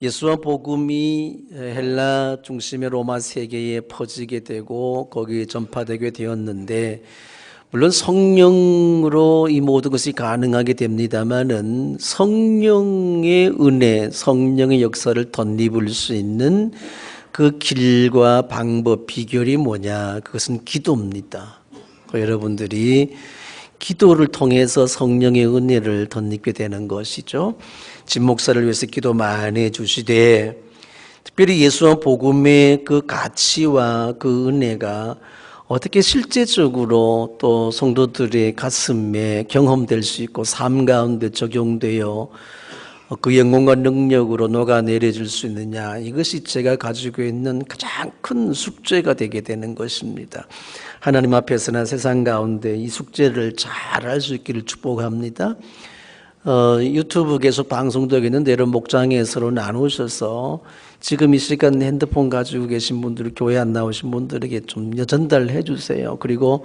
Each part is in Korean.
예수와 복음이 헬라 중심의 로마 세계에 퍼지게 되고 거기에 전파되게 되었는데, 물론 성령으로 이 모든 것이 가능하게 됩니다마는 성령의 은혜, 성령의 역사를 덧입을 수 있는 그 길과 방법, 비결이 뭐냐? 그것은 기도입니다. 여러분들이 기도를 통해서 성령의 은혜를 덧입게 되는 것이죠. 진 목사를 위해서 기도 많이 해주시되, 특별히 예수와 복음의 그 가치와 그 은혜가 어떻게 실제적으로 또 성도들의 가슴에 경험될 수 있고 삶 가운데 적용되어 그 영광과 능력으로 녹아내려질 수 있느냐, 이것이 제가 가지고 있는 가장 큰 숙제가 되게 되는 것입니다. 하나님 앞에서나 세상 가운데 이 숙제를 잘 할 수 있기를 축복합니다. 유튜브 계속 방송되고 있는데 여러분 목장에 서로 나누셔서 지금 이 시간 핸드폰 가지고 계신 분들, 교회 안 나오신 분들에게 좀 전달해 주세요. 그리고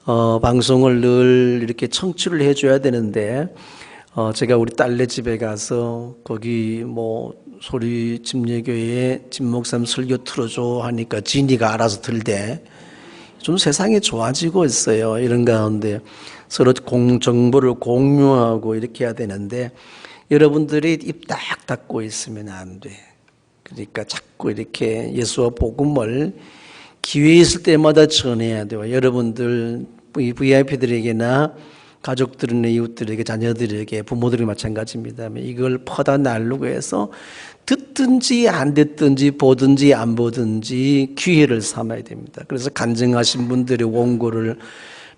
방송을 늘 이렇게 청취를 해줘야 되는데, 제가 우리 딸네 집에 가서 거기 소리 침례교회 진목삼 설교 틀어줘 하니까 진이가 알아서 들대. 좀 세상이 좋아지고 있어요. 이런 가운데 서로 정보를 공유하고 이렇게 해야 되는데, 여러분들이 입 딱 닫고 있으면 안 돼. 그러니까 자꾸 이렇게 예수와 복음을 기회 있을 때마다 전해야 돼요. 여러분들 VIP들에게나 가족들이나 이웃들에게, 자녀들에게, 부모들이 마찬가지입니다. 이걸 퍼다 날르고 해서 듣든지 안 듣든지 보든지 안 보든지 기회를 삼아야 됩니다. 그래서 간증하신 분들의 원고를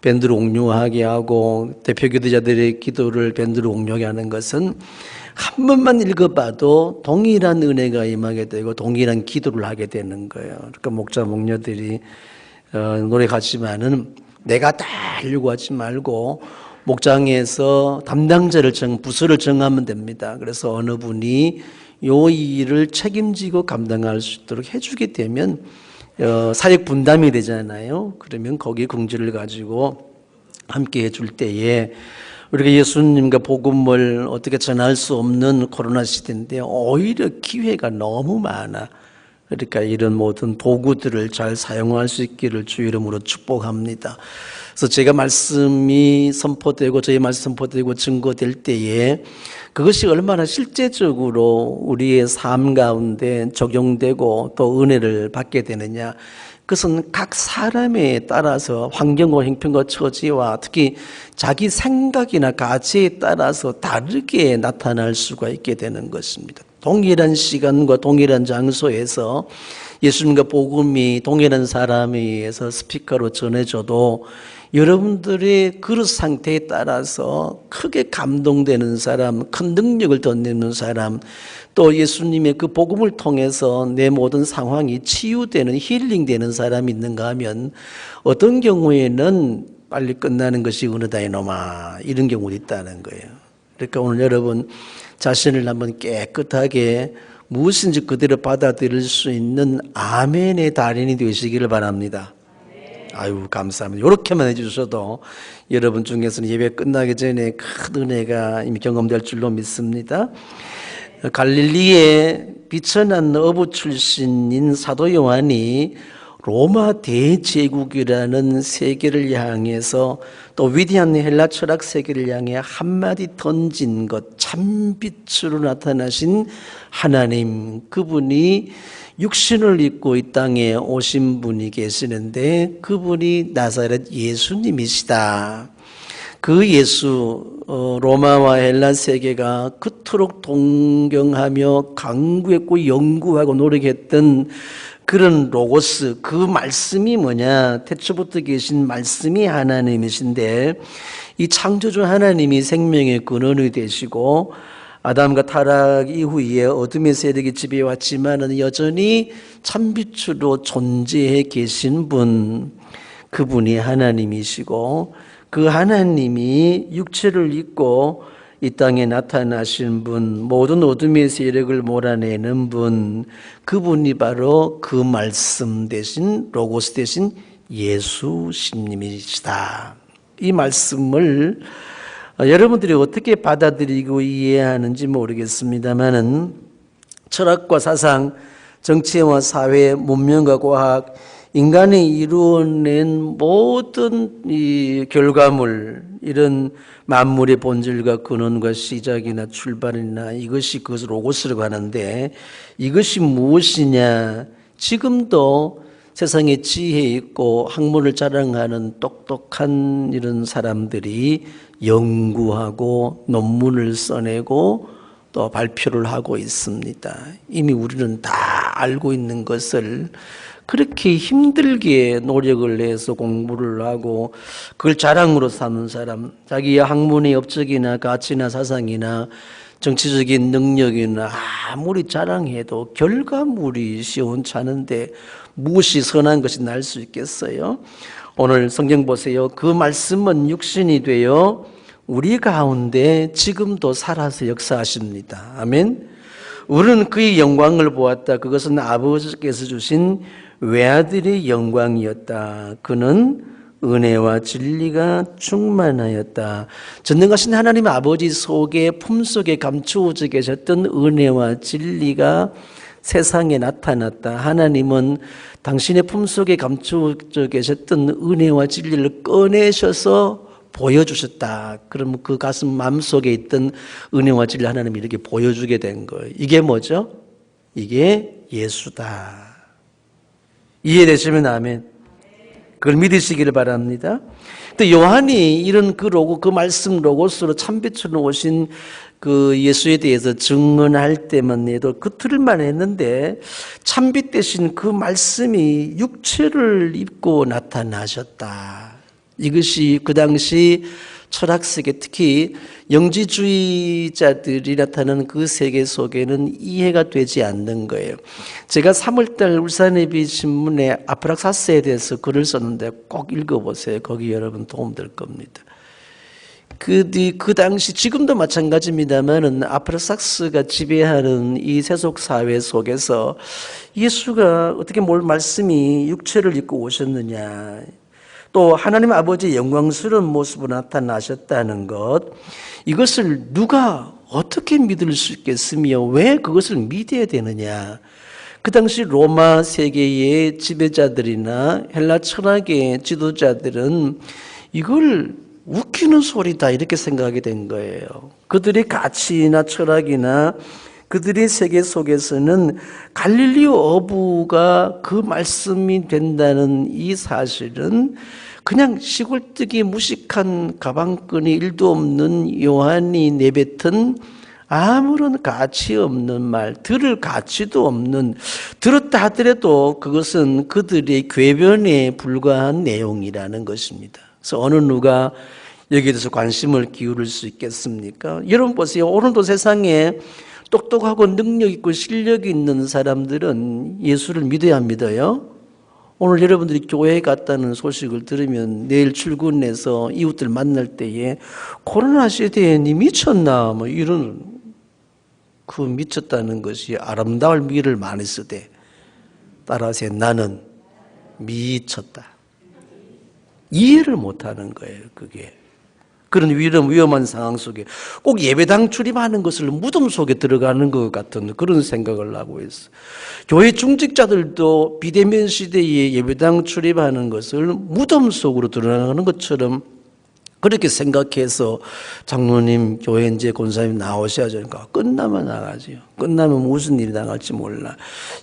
밴드로 옥류하게 하고 대표 기도자들의 기도를 밴드로 옥류하게 하는 것은 한 번만 읽어봐도 동일한 은혜가 임하게 되고 동일한 기도를 하게 되는 거예요. 그러니까 목자 목녀들이 노력하지만은 내가 다 하려고 하지 말고 목장에서 담당자를 부서를 정하면 됩니다. 그래서 어느 분이 요 일을 책임지고 감당할 수 있도록 해주게 되면 사역 분담이 되잖아요. 그러면 거기에 긍지를 가지고 함께 해줄 때에 우리가 예수님과 복음을 어떻게 전할 수 없는 코로나 시대인데 오히려 기회가 너무 많아. 그러니까 이런 모든 도구들을 잘 사용할 수 있기를 주 이름으로 축복합니다. 그래서 제가 말씀이 선포되고 저희 말씀 선포되고 증거될 때에 그것이 얼마나 실제적으로 우리의 삶 가운데 적용되고 또 은혜를 받게 되느냐, 그것은 각 사람에 따라서 환경과 형편과 처지와 특히 자기 생각이나 가치에 따라서 다르게 나타날 수가 있게 되는 것입니다. 동일한 시간과 동일한 장소에서 예수님과 복음이 동일한 사람에 의해서 스피커로 전해져도 여러분들의 그릇 상태에 따라서 크게 감동되는 사람, 큰 능력을 덧내는 사람, 또 예수님의 그 복음을 통해서 내 모든 상황이 치유되는, 힐링되는 사람이 있는가 하면 어떤 경우에는 빨리 끝나는 것이 은혜다 이놈아, 이런 경우도 있다는 거예요. 그러니까 오늘 여러분 자신을 한번 깨끗하게 무엇인지 그대로 받아들일 수 있는 아멘의 달인이 되시기를 바랍니다. 아유, 감사합니다. 이렇게만 해주셔도 여러분 중에서는 예배 끝나기 전에 큰 은혜가 이미 경험될 줄로 믿습니다. 갈릴리의 비천한 어부 출신인 사도 요한이 로마 대제국이라는 세계를 향해서 또 위대한 헬라 철학 세계를 향해 한마디 던진 것, 참빛으로 나타나신 하나님, 그분이 육신을 입고 이 땅에 오신 분이 계시는데 그분이 나사렛 예수님이시다. 그 예수, 로마와 헬라 세계가 그토록 동경하며 강구했고 연구하고 노력했던 그런 로고스, 그 말씀이 뭐냐? 태초부터 계신 말씀이 하나님이신데 이 창조주 하나님이 생명의 근원이 되시고 아담과 타락 이후에 어둠의 세력이 지배해왔지만 여전히 참빛으로 존재해 계신 분, 그분이 하나님이시고 그 하나님이 육체를 입고 이 땅에 나타나신 분, 모든 어둠의 세력을 몰아내는 분, 그분이 바로 그 말씀 대신, 로고스 대신 예수님이시다. 이 말씀을 여러분들이 어떻게 받아들이고 이해하는지 모르겠습니다만은 철학과 사상, 정치와 사회, 문명과 과학, 인간이 이루어낸 모든 이 결과물, 이런 만물의 본질과 근원과 시작이나 출발이나 이것이 그것을 로고스라고 하는데, 이것이 무엇이냐? 지금도 세상에 지혜 있고 학문을 자랑하는 똑똑한 이런 사람들이 연구하고 논문을 써내고 또 발표를 하고 있습니다. 이미 우리는 다 알고 있는 것을 그렇게 힘들게 노력을 해서 공부를 하고 그걸 자랑으로 삼는 사람, 자기의 학문의 업적이나 가치나 사상이나 정치적인 능력이나 아무리 자랑해도 결과물이 시원찮은데 무엇이 선한 것이 날 수 있겠어요? 오늘 성경 보세요. 그 말씀은 육신이 되어 우리 가운데 지금도 살아서 역사하십니다. 아멘. 우리는 그의 영광을 보았다. 그것은 아버지께서 주신 외아들의 영광이었다. 그는 은혜와 진리가 충만하였다. 전능하신 하나님 아버지 속에 품속에 감추어져 계셨던 은혜와 진리가 세상에 나타났다. 하나님은 당신의 품속에 감추어져 계셨던 은혜와 진리를 꺼내셔서 보여주셨다. 그러면 그 가슴 마음속에 있던 은혜와 진리 하나님이 이렇게 보여주게 된 거예요. 이게 뭐죠? 이게 예수다. 이해되시면 아멘. 그걸 믿으시기를 바랍니다. 또 요한이 이런 그 말씀 로고스로 참빛으로 오신 그 예수에 대해서 증언할 때만 해도 그 틀만 했는데 참빛 대신 그 말씀이 육체를 입고 나타나셨다. 이것이 그 당시 철학세계 특히 영지주의자들이 나타나는 그 세계 속에는 이해가 되지 않는 거예요. 제가 3월달 울산예비 신문에 아프락사스에 대해서 글을 썼는데 꼭 읽어보세요. 거기 여러분 도움될 겁니다. 그 당시 지금도 마찬가지입니다만은 아프락사스가 지배하는 이 세속 사회 속에서 예수가 어떻게 말씀이 육체를 입고 오셨느냐, 또 하나님 아버지의 영광스러운 모습으로 나타나셨다는 것, 이것을 누가 어떻게 믿을 수 있겠으며 왜 그것을 믿어야 되느냐. 그 당시 로마 세계의 지배자들이나 헬라 철학의 지도자들은 이걸 웃기는 소리다 이렇게 생각하게 된 거예요. 그들의 가치나 철학이나 그들의 세계 속에서는 갈릴리오 어부가 그 말씀이 된다는 이 사실은 그냥 시골뜨기 무식한 가방끈이 일도 없는 요한이 내뱉은 아무런 가치 없는 말, 들을 가치도 없는, 들었다 하더라도 그것은 그들의 궤변에 불과한 내용이라는 것입니다. 그래서 어느 누가 여기에 대해서 관심을 기울일 수 있겠습니까? 여러분 보세요. 오늘도 세상에 똑똑하고 능력 있고 실력이 있는 사람들은 예수를 믿어야 믿어요. 오늘 여러분들이 교회에 갔다는 소식을 들으면 내일 출근해서 이웃들 만날 때에 코로나 시대에 니 미쳤나 뭐 이런 그 미쳤다는 것이 아름다울 미를 많이 쓰되 따라서 나는 미쳤다. 이해를 못하는 거예요. 그게. 그런 위험한 상황 속에 꼭 예배당 출입하는 것을 무덤 속에 들어가는 것 같은 그런 생각을 하고 있어요. 교회 중직자들도 비대면 시대에 예배당 출입하는 것을 무덤 속으로 들어가는 것처럼 그렇게 생각해서 장로님, 교회 이제 권사님 나오셔야죠. 그러니까 끝나면 나가지요. 끝나면 무슨 일이 나갈지 몰라.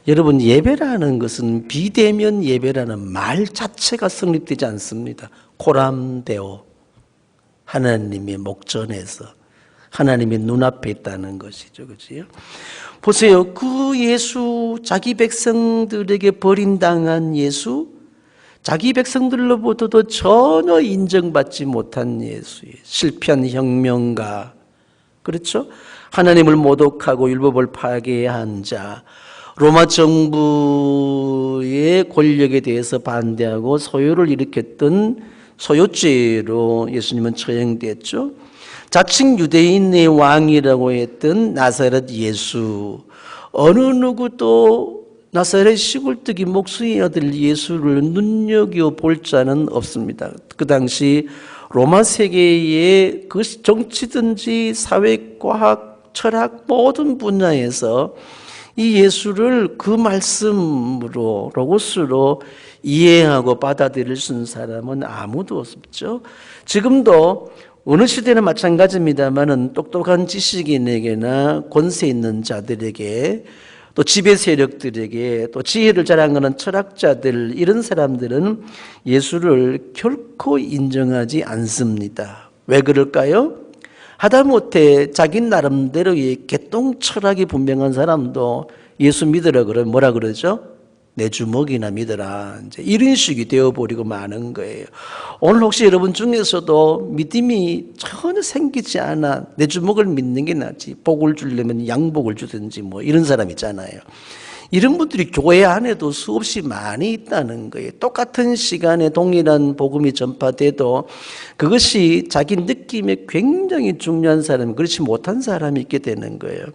여러분, 예배라는 것은 비대면 예배라는 말 자체가 성립되지 않습니다. 코람데오. 하나님의 목전에서 하나님의 눈앞에 있다는 것이죠. 그렇죠? 보세요. 그 예수, 자기 백성들에게 버림당한 예수, 자기 백성들로부터도 전혀 인정받지 못한 예수의 실패한 혁명가, 그렇죠? 하나님을 모독하고 율법을 파괴한 자, 로마 정부의 권력에 대해서 반대하고 소요를 일으켰던 소요죄로 예수님은 처형됐죠. 자칭 유대인의 왕이라고 했던 나사렛 예수, 어느 누구도 나사렛 시골뜨기 목수의 아들 예수를 눈여겨볼 자는 없습니다. 그 당시 로마 세계의 그 정치든지 사회, 과학, 철학 모든 분야에서 이 예수를 그 말씀으로 로고스로 이해하고 받아들일 수 있는 사람은 아무도 없죠. 지금도 어느 시대는 마찬가지입니다만은 똑똑한 지식인에게나 권세 있는 자들에게 또 지배 세력들에게 또 지혜를 자랑하는 철학자들 이런 사람들은 예수를 결코 인정하지 않습니다. 왜 그럴까요? 하다못해 자기 나름대로의 개똥 철학이 분명한 사람도 예수 믿으라 그러면 뭐라 그러죠? 내 주먹이나 믿어라. 이제 이런 식이 되어버리고 마는 거예요. 오늘 혹시 여러분 중에서도 믿음이 전혀 생기지 않아 내 주먹을 믿는 게 낫지 복을 주려면 양복을 주든지 뭐 이런 사람 있잖아요. 이런 분들이 교회 안에도 수없이 많이 있다는 거예요. 똑같은 시간에 동일한 복음이 전파돼도 그것이 자기 느낌에 굉장히 중요한 사람, 그렇지 못한 사람이 있게 되는 거예요.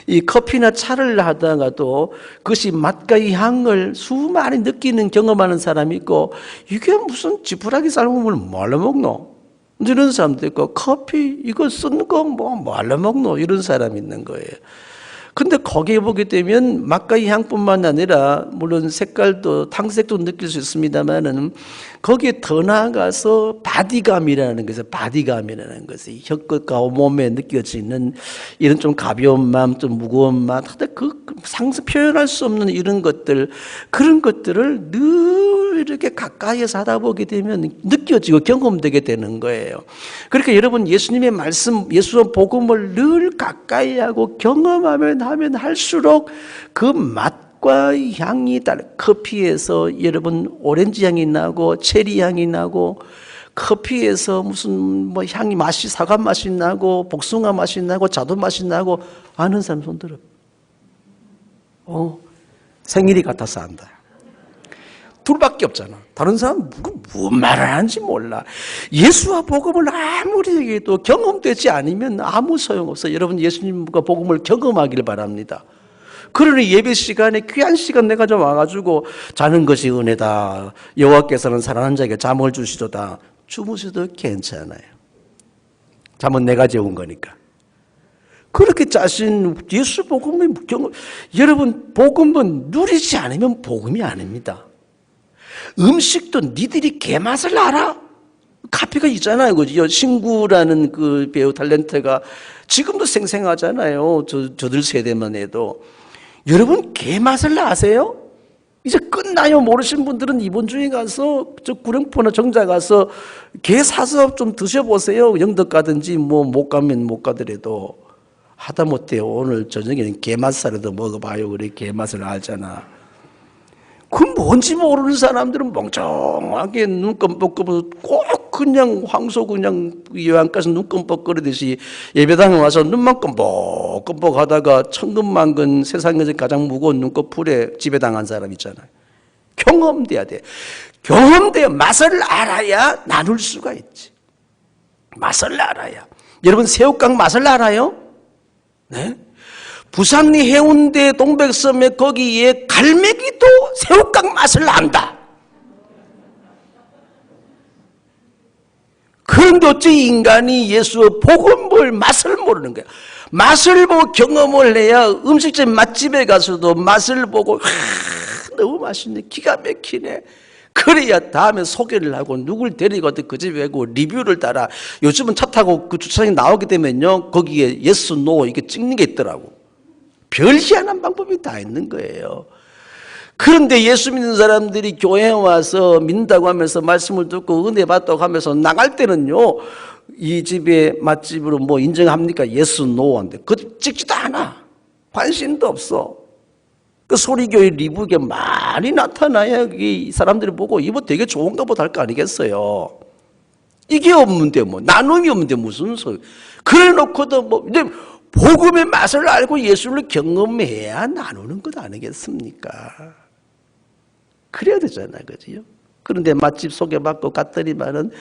이 커피나 차를 하다가도 그것이 맛과 향을 수많이 느끼는 경험하는 사람이 있고 이게 무슨 지푸라기 삶음을 뭘로 먹노? 이런 사람도 있고 커피 이거 쓴 거 뭐 뭘로 먹노? 이런 사람이 있는 거예요. 근데 거기에 보게 되면 맛과 향뿐만 아니라 물론 색깔도 탕색도 느낄 수 있습니다만은 거기에 더 나아가서 바디감이라는 것이 바디감이라는 것이 혀끝과 몸에 느껴지는 이런 좀 가벼운 마음, 좀 무거운 마음, 그 상상 표현할 수 없는 이런 것들 그런 것들을 늘 이렇게 가까이에서 하다 보게 되면 느껴지고 경험되게 되는 거예요. 그러니까 여러분 예수님의 말씀, 예수의 복음을 늘 가까이 하고 경험하면 하면 할수록 그 맛과 향이 달라. 커피에서 여러분 오렌지 향이 나고 체리 향이 나고 커피에서 무슨 뭐 향이 맛이 사과 맛이 나고 복숭아 맛이 나고 자두 맛이 나고 아는 사람 손 들어. 생일이 같아서 안다. 둘밖에 없잖아. 다른 사람은 무슨 말을 하는지 몰라. 예수와 복음을 아무리 얘기해도 경험되지 않으면 아무 소용없어요. 여러분 예수님과 복음을 경험하길 바랍니다. 그러니 예배 시간에 귀한 시간 내가 좀 와가지고 자는 것이 은혜다. 여호와께서는 사랑하는 자에게 잠을 주시도다. 주무셔도 괜찮아요. 잠은 내가 재운 거니까. 그렇게 자신 예수 복음의 경험, 여러분 복음은 누리지 않으면 복음이 아닙니다. 음식도 니들이 개맛을 알아? 카피가 있잖아요. 그죠? 신구라는 그 배우 탤런트가 지금도 생생하잖아요. 저들 세대만 해도. 여러분 개맛을 아세요? 이제 끝나요. 모르신 분들은 이번 주에 가서 저 구룡포나 정자 가서 게 사서 좀 드셔보세요. 영덕 가든지 뭐 못 가면 못 가더라도 하다못해 오늘 저녁에는 게맛살이라도 먹어봐요. 그래 게맛을 알잖아. 그 뭔지 모르는 사람들은 멍청하게 눈 껌뻑껌뻑 꼭 그냥 황소 그냥 요양가서 눈 껌뻑거리듯이 예배당에 와서 눈만 껌뻑껌뻑 하다가 천근만근 세상에서 가장 무거운 눈꺼풀에 지배당한 사람 있잖아요. 경험돼야 돼. 경험돼야 맛을 알아야 나눌 수가 있지. 맛을 알아야. 여러분 새우깡 맛을 알아요? 네? 부산리 해운대 동백섬에 거기에 갈매기도 새우깡 맛을 안다. 그런데 어째 인간이 예수의 복음을 맛을 모르는 거야. 맛을 보고 경험을 해야 음식점 맛집에 가서도 맛을 보고 너무 맛있네, 기가 막히네. 그래야 다음에 소개를 하고 누굴 데리고 그 집에 가고 리뷰를 따라. 요즘은 차 타고 그 주차장에 나오게 되면요 거기에 yes, no 이게 찍는 게 있더라고. 별 희한한 방법이 다 있는 거예요. 그런데 예수 믿는 사람들이 교회에 와서 믿는다고 하면서 말씀을 듣고 은혜 받다고 하면서 나갈 때는요 이 집의 맛집으로 뭐 인정합니까? yes, no 한데 그 찍지도 않아. 관심도 없어. 그 소리교회 리뷰에 많이 나타나야 이 사람들이 보고 이거 되게 좋은가 보다 할 거 아니겠어요. 이게 없는데 뭐 나눔이 없는데 무슨 소리. 그래 놓고도 뭐 근데 복음의 맛을 알고 예수를 경험해야 나누는 것 아니겠습니까? 그래야 되잖아요. 그죠? 그런데 맛집 소개받고 갔더니만은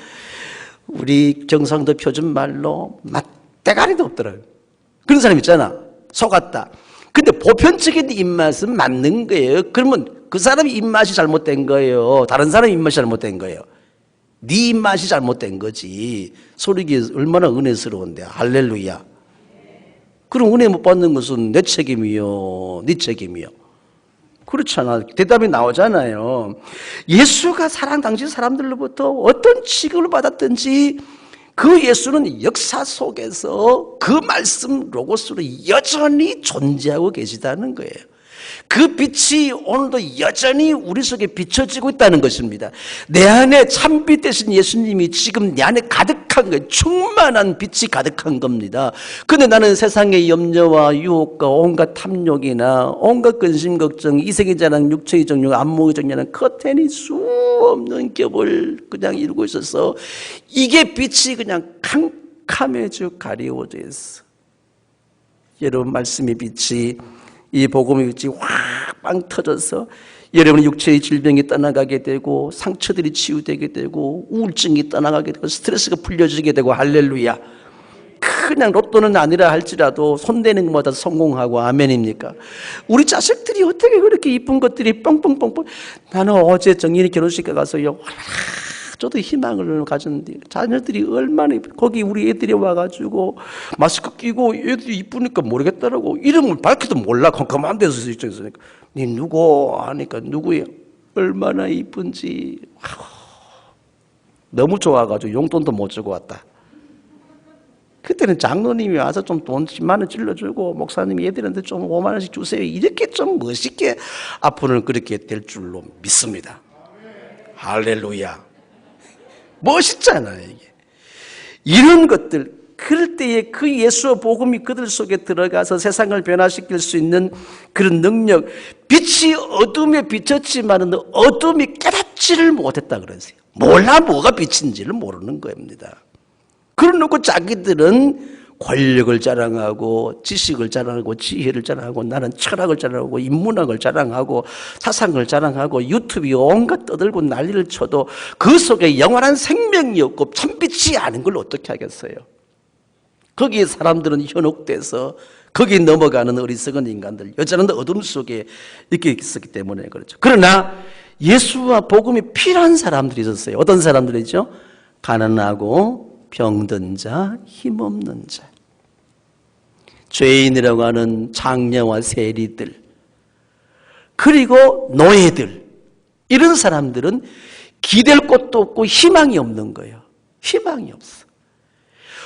우리 경상도 표준말로 맛대가리도 없더라고요. 그런 사람 있잖아. 속았다. 근데 보편적인 입맛은 맞는 거예요. 그러면 그 사람의 입맛이 잘못된 거예요. 다른 사람의 입맛이 잘못된 거예요. 네 입맛이 잘못된 거지. 소리기 얼마나 은혜스러운데. 할렐루야. 그럼 은혜 못 받는 것은 내 책임이요, 네 책임이요. 그렇잖아. 대답이 나오잖아요. 예수가 당시 사람들로부터 어떤 취급을 받았든지 그 예수는 역사 속에서 그 말씀 로고스로 여전히 존재하고 계시다는 거예요. 그 빛이 오늘도 여전히 우리 속에 비춰지고 있다는 것입니다. 내 안에 참빛 되신 예수님이 지금 내 안에 가득한 거예요. 충만한 빛이 가득한 겁니다. 근데 나는 세상의 염려와 유혹과 온갖 탐욕이나 온갖 근심 걱정, 이생의 자랑, 육체의 정욕, 안목의 정욕은 커튼이 수 없는 겹을 그냥 이루고 있어서 이게 빛이 그냥 캄캄해져 가리워져 있어. 여러분, 말씀의 빛이, 이 복음의 빛이 확 빵 터져서 여러분의 육체의 질병이 떠나가게 되고 상처들이 치유되게 되고 우울증이 떠나가게 되고 스트레스가 풀려지게 되고, 할렐루야. 그냥 로또는 아니라 할지라도 손대는 것마다 성공하고, 아멘입니까? 우리 자식들이 어떻게 그렇게 이쁜 것들이 뻥뻥뻥뻥. 나는 어제 정인이 결혼식에 가서요, 저도 희망을 가졌는데 자녀들이 얼마나 거기 우리 애들이 와가지고 마스크 끼고 애들이 이쁘니까 모르겠더라고. 이름을 밝혀도 몰라. 컴컴한 데서 있으니까 니 누구 하니까 누구야, 얼마나 이쁜지. 너무 좋아가지고 용돈도 못 주고 왔다. 그때는 장로님이 와서 좀 돈 10만 원 찔러주고, 목사님이 애들한테 좀 5만 원씩 주세요, 이렇게 좀 멋있게 앞으로는 그렇게 될 줄로 믿습니다. 할렐루야. 멋있잖아요, 이게. 이런 것들, 그럴 때에 그 예수의 복음이 그들 속에 들어가서 세상을 변화시킬 수 있는 그런 능력, 빛이 어둠에 비쳤지만 어둠이 깨닫지를 못했다 그러세요. 몰라 뭐가 빛인지를 모르는 겁니다. 그러놓고 자기들은 권력을 자랑하고 지식을 자랑하고 지혜를 자랑하고 나는 철학을 자랑하고 인문학을 자랑하고 사상을 자랑하고 유튜브에 온갖 떠들고 난리를 쳐도 그 속에 영원한 생명이 없고 참빛이 아닌 걸 어떻게 하겠어요? 거기에 사람들은 현혹돼서 거기에 넘어가는 어리석은 인간들, 여자는 어둠 속에 이렇게 있었기 때문에 그렇죠. 그러나 예수와 복음이 필요한 사람들이 있었어요. 어떤 사람들이죠? 가난하고 병든 자, 힘없는 자, 죄인이라고 하는 장녀와 세리들, 그리고 노예들, 이런 사람들은 기댈 곳도 없고 희망이 없는 거예요. 희망이 없어.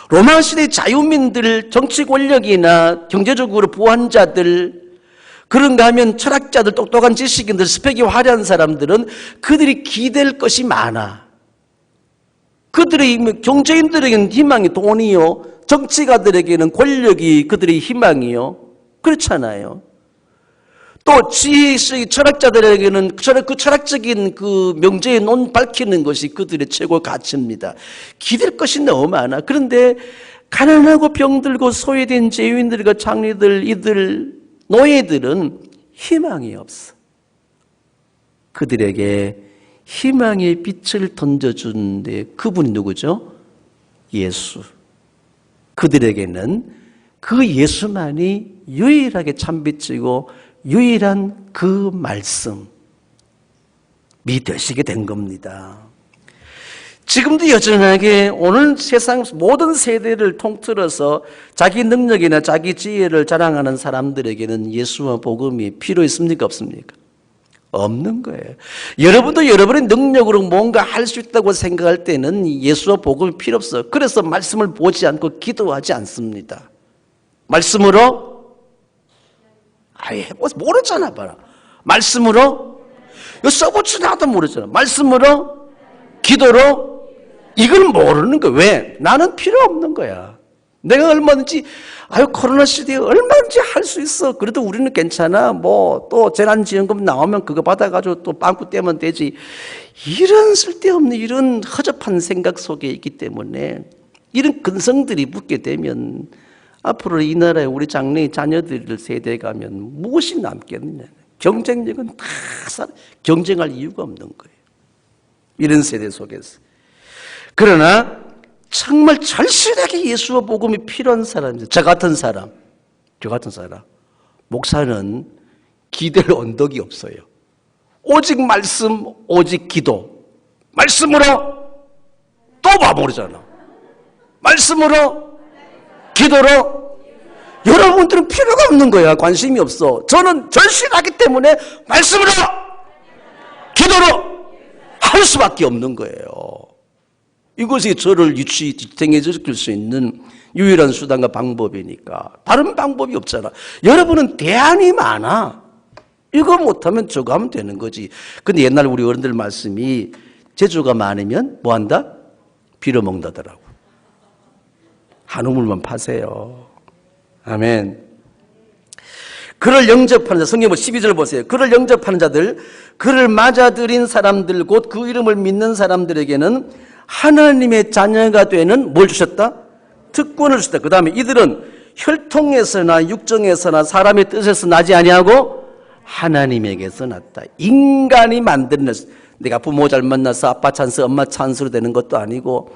로마 시대 자유민들, 정치 권력이나 경제적으로 부한 자들, 그런가 하면 철학자들, 똑똑한 지식인들, 스펙이 화려한 사람들은 그들이 기댈 것이 많아. 그들의 경제인들에게는 희망이 돈이요, 정치가들에게는 권력이 그들의 희망이요. 그렇잖아요. 또 지혜의 철학자들에게는 그 철학적인 그 명제의 논 밝히는 것이 그들의 최고 가치입니다. 기댈 것이 너무 많아. 그런데 가난하고 병들고 소외된 죄인들과 장리들, 이들 노예들은 희망이 없어. 그들에게 희망의 빛을 던져주는데 그분이 누구죠? 예수. 그들에게는 그 예수만이 유일하게 참빛이고 유일한 그 말씀이 되시게 된 겁니다. 지금도 여전하게 오늘 세상 모든 세대를 통틀어서 자기 능력이나 자기 지혜를 자랑하는 사람들에게는 예수와 복음이 필요 있습니까? 없습니까? 없는 거예요. 여러분도 여러분의 능력으로 뭔가 할 수 있다고 생각할 때는 예수와 복음이 필요 없어요. 그래서 말씀을 보지 않고 기도하지 않습니다. 말씀으로 아예 모르잖아. 봐라. 말씀으로 이거 써보지도 않아도 모르잖아. 말씀으로 기도로 이걸 모르는 거야. 왜? 나는 필요 없는 거야. 내가 얼마든지 코로나 시대에 얼마든지 할 수 있어. 그래도 우리는 괜찮아. 뭐 또 재난지원금 나오면 그거 받아가지고 또 빵꾸 떼면 되지. 이런 쓸데없는 이런 허접한 생각 속에 있기 때문에 이런 근성들이 붙게 되면 앞으로 이 나라에 우리 장래의 자녀들 세대에 가면 무엇이 남겠느냐. 경쟁력은 다 경쟁할 이유가 없는 거예요. 이런 세대 속에서. 그러나 정말 절실하게 예수와 복음이 필요한 사람입니다. 저 같은 사람, 목사는 기댈 언덕이 없어요. 오직 말씀, 오직 기도. 말씀으로 또 봐버리잖아. 말씀으로, 기도로. 여러분들은 필요가 없는 거야. 관심이 없어. 저는 절실하기 때문에 말씀으로, 기도로 할 수밖에 없는 거예요. 이것이 저를 지탱해줄 수 있는 유일한 수단과 방법이니까. 다른 방법이 없잖아. 여러분은 대안이 많아. 이거 못하면 저거 하면 되는 거지. 근데 옛날 우리 어른들 말씀이 재주가 많으면 뭐 한다? 빌어먹는다더라고. 한우물만 파세요. 아멘. 그를 영접하는 자, 성경 12절 보세요. 그를 영접하는 자들, 그를 맞아들인 사람들, 곧 그 이름을 믿는 사람들에게는 하나님의 자녀가 되는 뭘 주셨다? 특권을 주셨다. 그 다음에 이들은 혈통에서나 육정에서나 사람의 뜻에서 나지 아니하고 하나님에게서 났다. 인간이 만드는, 내가 부모 잘 만나서 아빠 찬스, 엄마 찬스로 되는 것도 아니고,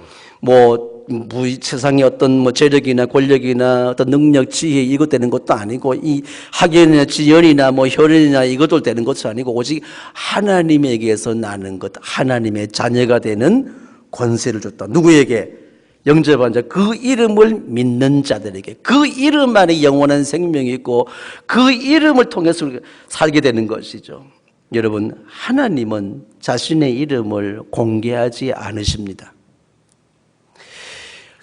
세상에 어떤 재력이나 권력이나 어떤 능력, 지혜 이것 되는 것도 아니고, 이 학연이나 지연이나 혈연이나 이것도 되는 것도 아니고, 오직 하나님에게서 나는 것, 하나님의 자녀가 되는 권세를 줬다. 누구에게? 영접한 자, 그 이름을 믿는 자들에게. 그 이름 안에 영원한 생명이 있고 그 이름을 통해서 살게 되는 것이죠. 여러분, 하나님은 자신의 이름을 공개하지 않으십니다.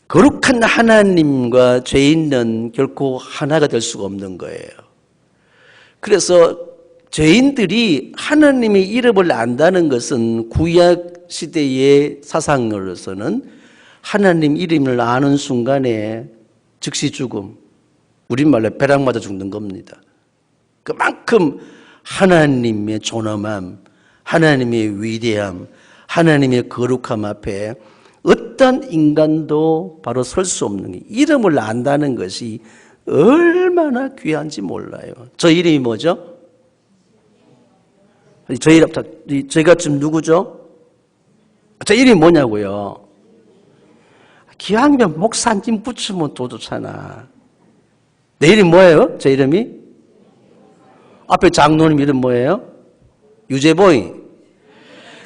거룩한 하나님과 죄인은 결코 하나가 될 수가 없는 거예요. 그래서 죄인들이 하나님의 이름을 안다는 것은 구약 시대의 사상으로서는 하나님 이름을 아는 순간에 즉시 죽음, 우리말로 벼락 맞아 죽는 겁니다. 그만큼 하나님의 존엄함, 하나님의 위대함, 하나님의 거룩함 앞에 어떤 인간도 바로 설 수 없는 게, 이름을 안다는 것이 얼마나 귀한지 몰라요. 저 이름이 뭐죠? 저희가 지금 누구죠? 저 이름이 뭐냐고요? 기왕이면 목사님 붙이면 더 좋잖아. 내 이름 뭐예요? 제 이름이? 앞에 장로님 이름 뭐예요? 유재봉이.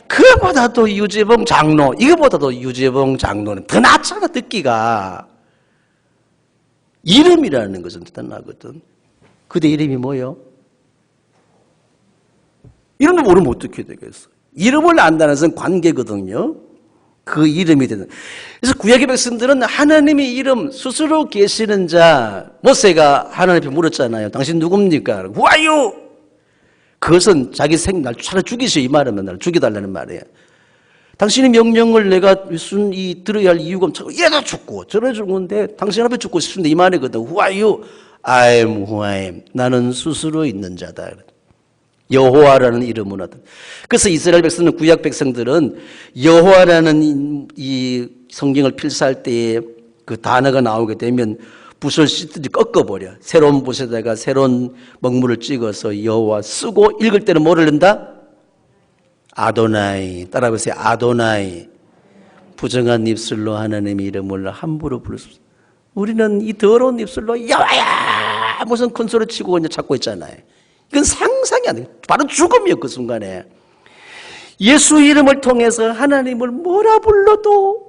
그보다도 유재봉 장로, 이거보다도 유재봉 장로는 더 낫잖아, 듣기가. 이름이라는 것은 더 나거든. 그대 이름이 뭐예요? 이름도 모르면 어떻게 되겠어? 이름을 안다는 것은 관계거든요. 그 이름이 되는. 그래서 구약의 백성들은 하나님의 이름 스스로 계시는 자, 모세가 하나님 앞에 물었잖아요. 당신 누굽니까? Who are you? 그것은 자기 날 차라리 죽이시오 이 말은 날 죽여달라는 말이에요. 당신의 명령을 내가 들어야 할 이유가 없고 얘가 죽고 저래 죽는데 당신 앞에 죽고 싶은데 이 말이거든. Who are you? I am who I am. 나는 스스로 있는 자다. 여호와라는 이름을 하던. 그래서 이스라엘 백성은, 구약 백성들은 여호와라는 이 성경을 필사할 때에 그 단어가 나오게 되면 붓을 씻듯이 꺾어버려. 새로운 붓에다가 새로운 먹물을 찍어서 여호와 쓰고, 읽을 때는 뭐를 넣는다? 아도나이. 따라해보세요. 아도나이. 부정한 입술로 하나님의 이름을 함부로 부를 수 없어. 우리는 이 더러운 입술로 여호와야 무슨 큰 소리 치고 그냥 찾고 있잖아요. 이건 상상이 안 돼요. 바로 죽음이요, 그 순간에. 예수 이름을 통해서 하나님을 뭐라 불러도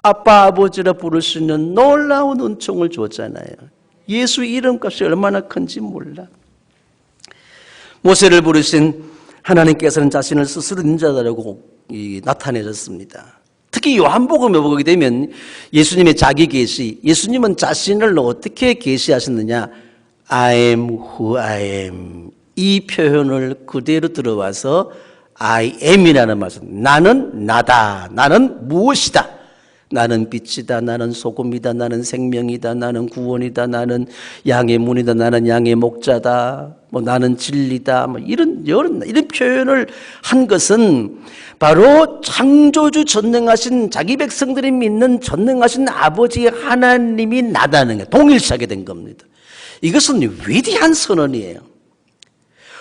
아빠, 아버지라 부를 수 있는 놀라운 은총을 줬잖아요. 예수 이름값이 얼마나 큰지 몰라. 모세를 부르신 하나님께서는 자신을 스스로 인자다라고 나타내셨습니다. 특히 요한복음에 보게 되면 예수님의 자기 계시, 예수님은 자신을 어떻게 계시하셨느냐? I am who I am. 이 표현을 그대로 들어와서 I am이라는 말씀. 나는 나다. 나는 무엇이다. 나는 빛이다. 나는 소금이다. 나는 생명이다. 나는 구원이다. 나는 양의 문이다. 나는 양의 목자다. 나는 진리다. 이런 표현을 한 것은 바로 창조주 전능하신, 자기 백성들이 믿는 전능하신 아버지 하나님이 나다는 게 동일시하게 된 겁니다. 이것은 위대한 선언이에요.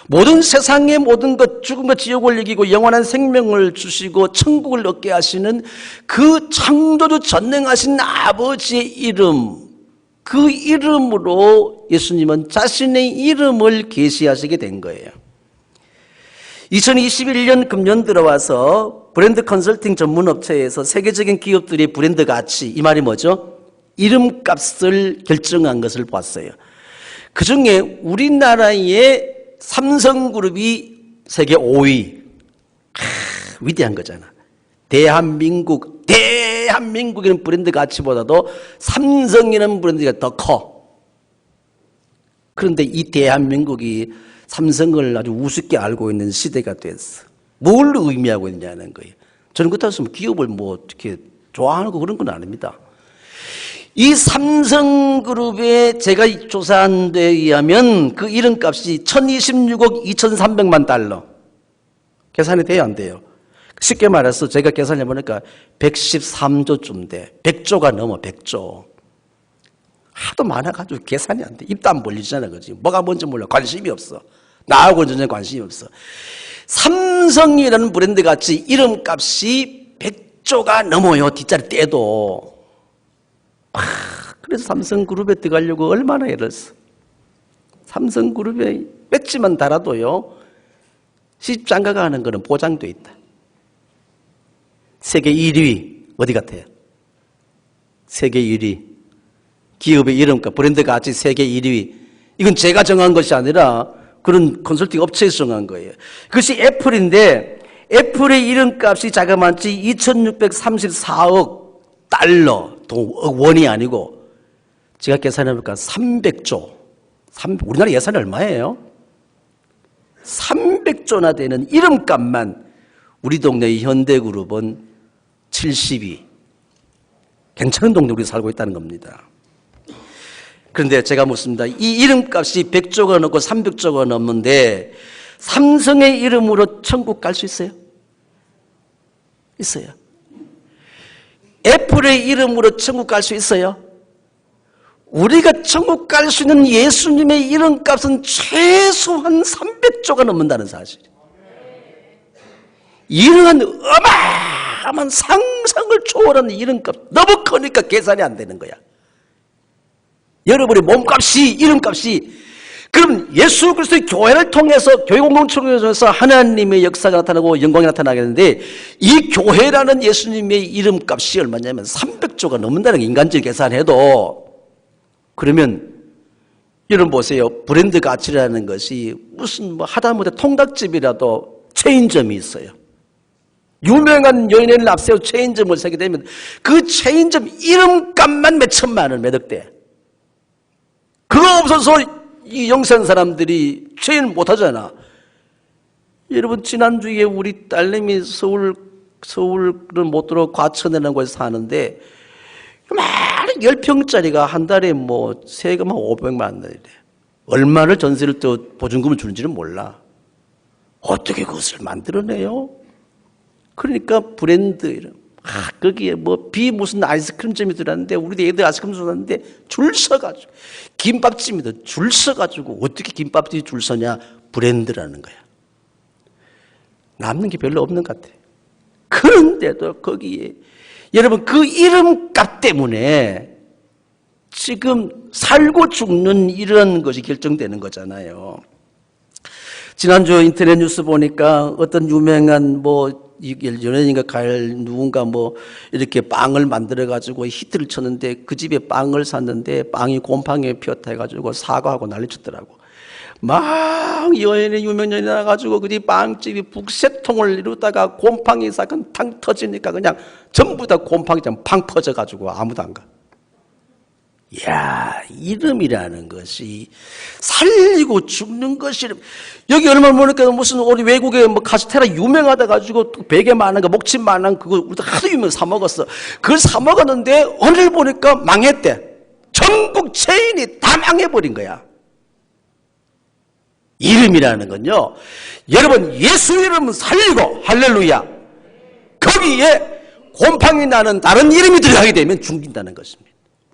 모든 세상의 모든 것, 죽음과 지옥을 이기고 영원한 생명을 주시고 천국을 얻게 하시는 그 창조주 전능하신 아버지의 이름, 그 이름으로 예수님은 자신의 이름을 계시하시게 된 거예요. 2021년 금년 들어와서 브랜드 컨설팅 전문 업체에서 세계적인 기업들의 브랜드 가치, 이 말이 뭐죠? 이름값을 결정한 것을 봤어요. 그 중에 우리나라의 삼성그룹이 세계 5위. 위대한 거잖아. 대한민국이라는 브랜드 가치보다도 삼성이라는 브랜드가 더 커. 그런데 이 대한민국이 삼성을 아주 우습게 알고 있는 시대가 됐어. 뭘 의미하고 있냐는 거예요. 저는 그렇다면 기업을 뭐 어떻게 좋아하고 그런 건 아닙니다. 이 삼성그룹에 제가 조사한 데에 의하면 그 이름값이 1026억 2300만 달러. 계산이 돼요, 안 돼요? 쉽게 말해서 제가 계산해 보니까 113조쯤 돼. 100조가 넘어, 100조. 하도 많아가지고 계산이 안 돼. 입도 안 벌리잖아, 그지? 뭐가 뭔지 몰라. 관심이 없어. 나하고 전혀 관심이 없어. 삼성이라는 브랜드 같이 이름값이 100조가 넘어요. 뒷자리 떼도. 그래서 삼성그룹에 들어가려고 얼마나 애를 써. 삼성그룹에 배지만 달아도요. 시집장가가 하는 거는 보장돼 있다. 세계 1위 어디 같아요? 세계 1위. 기업의 이름값, 브랜드 가치 세계 1위. 이건 제가 정한 것이 아니라 그런 컨설팅 업체에서 정한 거예요. 그것이 애플인데 애플의 이름값이 자그마치 2634억 달러, 원이 아니고 제가 계산해보니까 300조. 우리나라 예산이 얼마예요? 300조나 되는 이름값만 우리 동네의 현대그룹은 70위. 괜찮은 동네 우리 살고 있다는 겁니다. 그런데 제가 묻습니다. 이 이름값이 100조가 넘고 300조가 넘는데 삼성의 이름으로 천국 갈 수 있어요? 있어요. 애플의 이름으로 천국 갈 수 있어요? 우리가 천국 갈 수 있는 예수님의 이름값은 최소한 300조가 넘는다는 사실. 이러한 어마어마한 상상을 초월하는 이름값 너무 크니까 계산이 안 되는 거야. 여러분의 몸값이, 이름값이. 그럼 예수 그리스도의 교회를 통해서, 교회 공동체를 통해서 하나님의 역사가 나타나고 영광이 나타나겠는데 이 교회라는 예수님의 이름값이 얼마냐면 300조가 넘는다는 게 인간적인 계산해도. 그러면 여러분 보세요. 브랜드 가치라는 것이 무슨 뭐 하다못해 통닭집이라도 체인점이 있어요. 유명한 연예인을 앞세워 체인점을 세게 되면 그 체인점 이름값만 몇 천만 원, 몇 억대. 그거 없어서 이 영세한 사람들이 체인 못 하잖아. 여러분, 지난주에 우리 딸내미 서울은 못 들어 과천이라는 곳에 사는데, 많은 10평짜리가 한 달에 뭐 세금 한 500만 원이래. 얼마를 전세를 또 보증금을 주는지는 몰라. 어떻게 그것을 만들어내요? 그러니까 브랜드 이름. 거기에 뭐 무슨 아이스크림점이 들어왔는데 우리도 애들 아이스크림 줬는데 줄 서가지고 김밥집이도 줄 서가지고 어떻게 김밥집이 줄 서냐? 브랜드라는 거야. 남는 게 별로 없는 것 같아. 그런데도 거기에 여러분 그 이름값 때문에 지금 살고 죽는 이런 것이 결정되는 거잖아요. 지난주 인터넷 뉴스 보니까 어떤 유명한 연예인가 누군가 이렇게 빵을 만들어가지고 히트를 쳤는데 그 집에 빵을 샀는데 빵이 곰팡이에 피었다 해가지고 사과하고 난리쳤더라고. 막 유명 연예인이 나가지고 그 빵집이 북새통을 이루다가 곰팡이 사건 탕 터지니까 그냥 전부 다 곰팡이처럼 팡 퍼져가지고 아무도 안 가. 이야, 이름이라는 것이 살리고 죽는 것이. 여기 얼마 모르니까 무슨 우리 외국에 카스테라 유명하다 가지고 베개 만한 거, 목침 만한 그거 우리도 하도 유명 사 먹었어. 그걸 사 먹었는데 오늘 보니까 망했대. 전국 체인이 다 망해버린 거야. 이름이라는 건요, 여러분 예수 이름은 살리고, 할렐루야, 거기에 곰팡이 나는 다른 이름이 들어가게 되면 죽인다는 것입니다.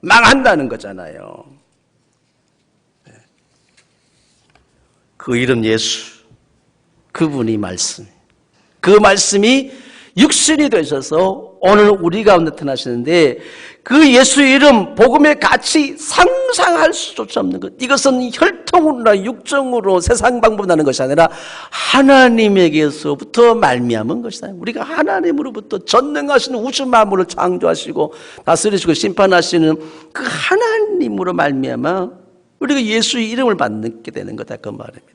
망한다는 거잖아요. 그 이름 예수, 그분이 말씀, 그 말씀이 육신이 되셔서 오늘 우리 가운데 나타나시는데 그 예수 이름, 복음의 가치, 상상을 상상할 수조차 없는 것. 이것은 혈통으로나 육정으로 세상 방법으로 나는 것이 아니라 하나님에게서부터 말미암은 것이다. 우리가 하나님으로부터 전능하신 우주 만물을 창조하시고 다스리시고 심판하시는 그 하나님으로 말미암아 우리가 예수의 이름을 받게 되는 거다, 그 말입니다.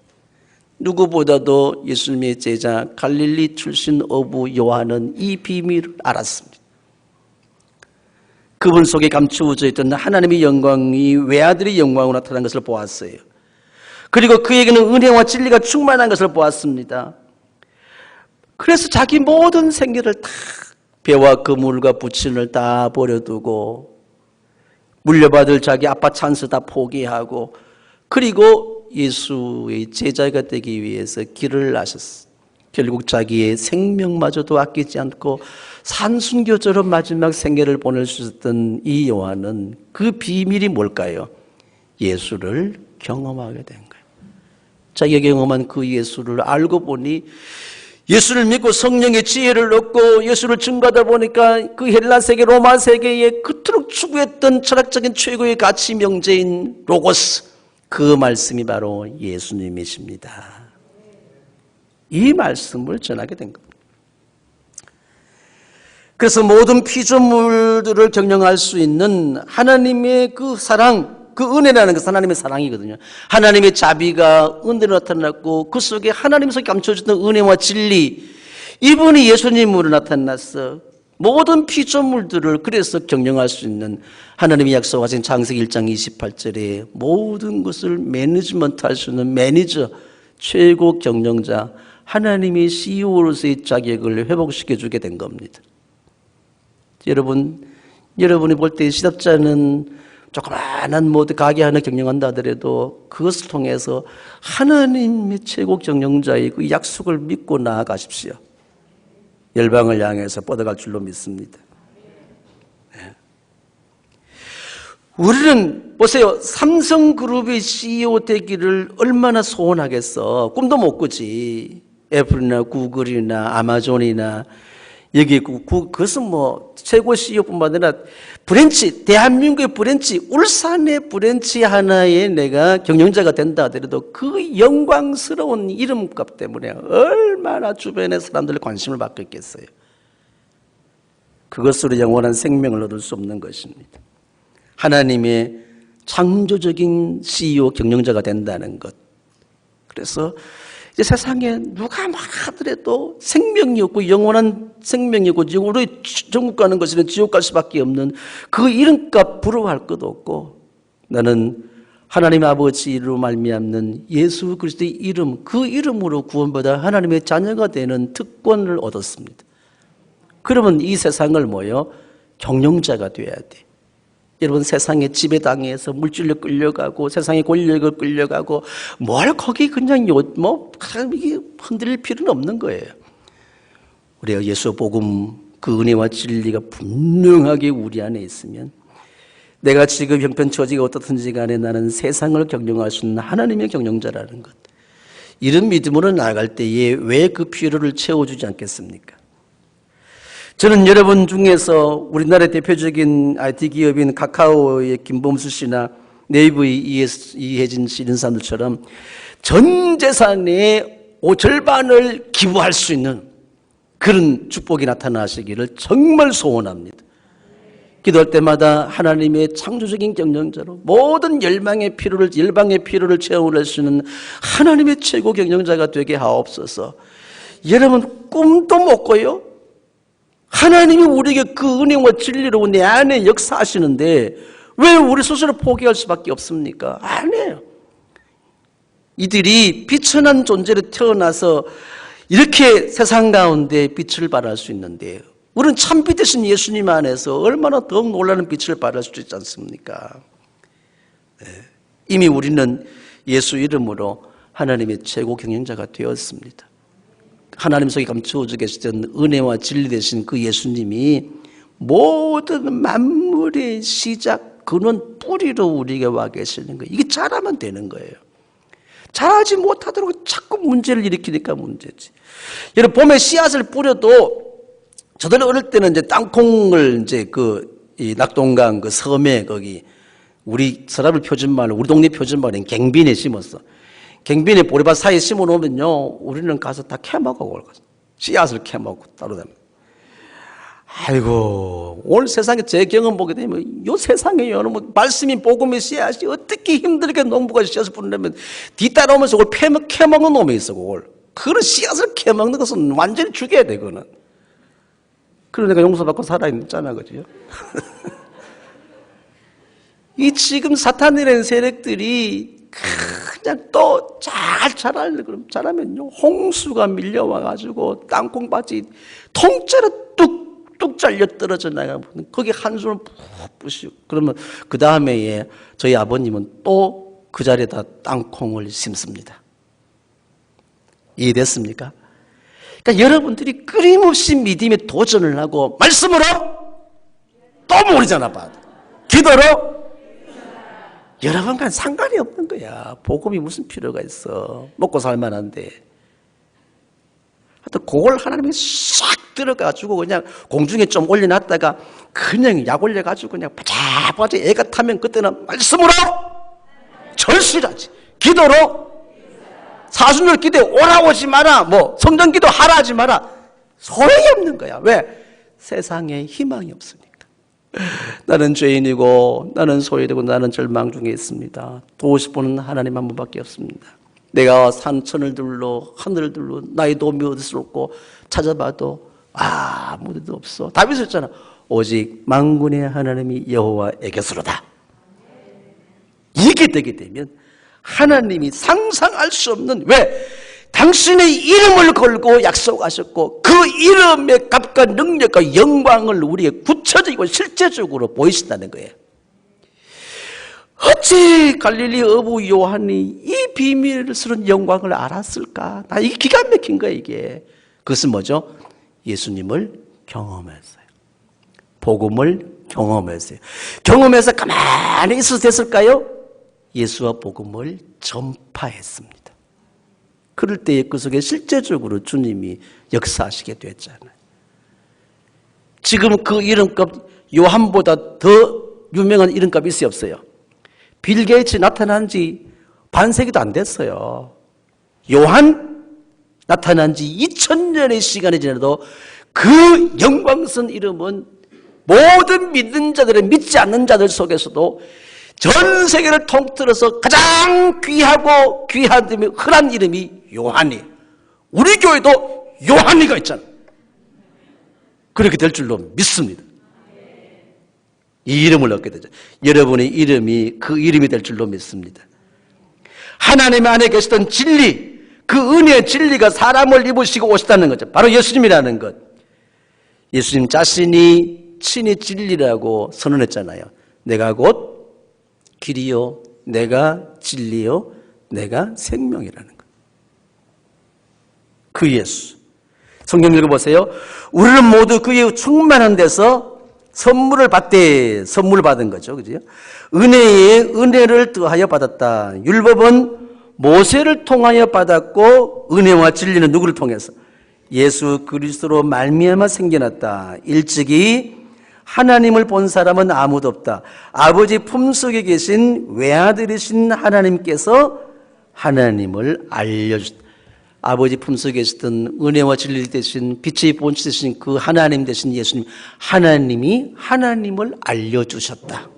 누구보다도 예수님의 제자 갈릴리 출신 어부 요한은 이 비밀을 알았습니다. 그분 속에 감추어져 있던 하나님의 영광이 외아들의 영광으로 나타난 것을 보았어요. 그리고 그에게는 은혜와 진리가 충만한 것을 보았습니다. 그래서 자기 모든 생계를 다 배와 그물과 부친을 다 버려두고 물려받을 자기 아빠 찬스 다 포기하고 그리고 예수의 제자가 되기 위해서 길을 나셨어요. 결국 자기의 생명마저도 아끼지 않고 산순교처럼 마지막 생애를 보낼 수 있었던 이 요한은 그 비밀이 뭘까요? 예수를 경험하게 된 거예요. 자기가 경험한 그 예수를 알고 보니 예수를 믿고 성령의 지혜를 얻고 예수를 증거하다 보니까 그 헬라 세계, 로마 세계에 그토록 추구했던 철학적인 최고의 가치 명제인 로고스, 그 말씀이 바로 예수님이십니다. 이 말씀을 전하게 된 겁니다. 그래서 모든 피조물들을 경영할 수 있는 하나님의 그 사랑, 그 은혜라는 것은 하나님의 사랑이거든요. 하나님의 자비가 은혜로 나타났고 그 속에 하나님 속에 감춰졌던 은혜와 진리, 이분이 예수님으로 나타났어. 모든 피조물들을 그래서 경영할 수 있는 하나님이 약속하신 창세기 1장 28절에 모든 것을 매니지먼트 할 수 있는 매니저, 최고 경영자, 하나님이 CEO로서의 자격을 회복시켜주게 된 겁니다. 여러분이 볼 때 시답자는 조그마한 가게 하나 경영한다 하더라도 그것을 통해서 하나님의 최고 경영자의 그 약속을 믿고 나아가십시오. 열방을 향해서 뻗어갈 줄로 믿습니다. 네. 우리는 보세요. 삼성그룹의 CEO 되기를 얼마나 소원하겠어. 꿈도 못 꾸지. 애플이나 구글이나 아마존이나 여기 그것은 뭐 최고 CEO뿐만 아니라 브랜치, 대한민국의 브랜치, 울산의 브랜치 하나에 내가 경영자가 된다 하더라도 그 영광스러운 이름값 때문에 얼마나 주변의 사람들의 관심을 받고 있겠어요. 그것으로 영원한 생명을 얻을 수 없는 것입니다. 하나님의 창조적인 CEO 경영자가 된다는 것. 그래서 이제 세상에 누가 말하더라도 생명이 없고 영원한 생명이 없고 우리 천국 가는 것은 지옥 갈 수밖에 없는 그 이름값 부러워할 것도 없고 나는 하나님 아버지로 말미암는 예수 그리스도의 이름, 그 이름으로 구원받아 하나님의 자녀가 되는 특권을 얻었습니다. 그러면 이 세상을 경영자가 돼야 돼. 여러분 세상의 지배당해서 물질로 끌려가고 세상의 권력을 끌려가고 뭘 거기 그냥 이게 흔들릴 필요는 없는 거예요. 우리가 예수 복음 그 은혜와 진리가 분명하게 우리 안에 있으면 내가 지금 형편처지가 어떻든지 간에 나는 세상을 경영할 수 있는 하나님의 경영자라는 것. 이런 믿음으로 나아갈 때에 왜 그 필요를 채워주지 않겠습니까? 저는 여러분 중에서 우리나라의 대표적인 IT 기업인 카카오의 김범수 씨나 네이버의 이혜진 씨 이런 사람들처럼 전 재산의 절반을 기부할 수 있는 그런 축복이 나타나시기를 정말 소원합니다. 기도할 때마다 하나님의 창조적인 경영자로 모든 열방의 필요를 채워낼 수 있는 하나님의 최고 경영자가 되게 하옵소서. 여러분 꿈도 못 꿔요? 하나님이 우리에게 그 은혜와 진리로 내 안에 역사하시는데 왜 우리 스스로 포기할 수밖에 없습니까? 아니에요. 이들이 비천한 존재로 태어나서 이렇게 세상 가운데 빛을 발할 수 있는데 우리는 참빛 되신 예수님 안에서 얼마나 더욱 놀라는 빛을 발할 수 있지 않습니까? 네. 이미 우리는 예수 이름으로 하나님의 최고 경영자가 되었습니다. 하나님 속에 감추어져 계시던 은혜와 진리 되신 그 예수님이 모든 만물의 시작, 근원, 뿌리로 우리에게 와 계시는 거예요. 이게 잘하면 되는 거예요. 잘하지 못하도록 자꾸 문제를 일으키니까 문제지. 여러분, 봄에 씨앗을 뿌려도 저들 어릴 때는 이제 땅콩을 이 낙동강 그 섬에 거기 우리 서랍을 표준말로, 우리 동네 표준말은 갱빈에 심었어. 갱빈에 보리밭 사이에 심어 놓으면요, 우리는 가서 다 캐먹어. 씨앗을 캐먹고 따로 다니. 아이고, 오늘 세상에 제 경험 보게 되면, 요 세상에 여러분, 말씀이 복음의 씨앗이 어떻게 힘들게 농부가 씨앗을 뿌리려면 뒤따라오면서 그걸 캐먹는 놈이 있어, 그걸. 그런 씨앗을 캐먹는 것은 완전히 죽여야 돼, 그거는. 그래서 내가 용서받고 살아있잖아, 그죠? 이 지금 사탄이라는 세력들이 그냥 또 잘 자라면요, 홍수가 밀려와가지고 땅콩밭이 통째로 뚝뚝 잘려 떨어져 나가면 거기 한숨을 푹 부시고, 그러면 그 다음에 저희 아버님은 또 그 자리에다 땅콩을 심습니다. 이해됐습니까? 그러니까 여러분들이 끊임없이 믿음에 도전을 하고 말씀으로 또 모르잖아, 봐. 기도로 여러분과는 상관이 없는 거야. 복음이 무슨 필요가 있어. 먹고 살만한데. 하여튼 그걸 하나님이 싹 들어가지고 그냥 공중에 좀 올려놨다가 그냥 약 올려가지고 그냥 바짝바짝 애가 타면 그때는 말씀으로 절실하지. 기도로 사순절 기도에 오라 오지 마라, 뭐 성전 기도 하라 하지 마라. 소용이 없는 거야. 왜? 세상에 희망이 없으니까. 나는 죄인이고 나는 소외되고 나는 절망 중에 있습니다. 도우실 분은 하나님 한 분밖에 없습니다. 내가 산천을 둘러 하늘을 둘러 나의 도움이 어디서 없고 찾아봐도 아무데도 없어. 다윗이 했잖아. 오직 만군의 하나님이 여호와에게서로다. 이게 되게 되면 하나님이 상상할 수 없는, 왜? 당신의 이름을 걸고 약속하셨고 그 이름의 값과 능력과 영광을 우리에게 구체적이고 실제적으로 보이신다는 거예요. 어찌 갈릴리 어부 요한이 이 비밀스러운 영광을 알았을까? 나 이게 기가 막힌 거야, 이게. 그것은 뭐죠? 예수님을 경험했어요. 복음을 경험했어요. 경험해서 가만히 있어도 됐을까요? 예수와 복음을 전파했습니다. 그럴 때에 그 속에 실제적으로 주님이 역사하시게 됐잖아요. 지금 그 이름값, 요한보다 더 유명한 이름값이 있어요, 없어요? 빌 게이츠 나타난 지 반세기도 안 됐어요. 요한 나타난 지 2000년의 시간이 지나도 그 영광스러운 이름은 모든 믿는 자들의 믿지 않는 자들 속에서도 전 세계를 통틀어서 가장 귀하고 귀한 이름이, 흔한 이름이 요한이에요. 우리 교회도 요한이가 있잖아요. 그렇게 될 줄로 믿습니다. 이 이름을 얻게 되죠. 여러분의 이름이 그 이름이 될 줄로 믿습니다. 하나님 안에 계시던 진리, 그 은혜의 진리가 사람을 입으시고 오셨다는 거죠. 바로 예수님이라는 것. 예수님 자신이 친히 진리라고 선언했잖아요. 내가 곧 길이요, 내가 진리요, 내가 생명이라는 것. 그 예수. 성경 읽어보세요. 우리는 모두 그의 충만한 데서 선물을 받되, 선물을 받은 거죠. 그죠? 은혜에 은혜를 더하여 받았다. 율법은 모세를 통하여 받았고, 은혜와 진리는 누구를 통해서? 예수 그리스도로 말미암아 생겨났다. 일찍이 하나님을 본 사람은 아무도 없다. 아버지 품속에 계신 외아들이신 하나님께서 하나님을 알려주셨다. 아버지 품속에 계시던 은혜와 진리 되신 빛의 본체 되신 그 하나님 되신 예수님, 하나님이 하나님을 알려주셨다.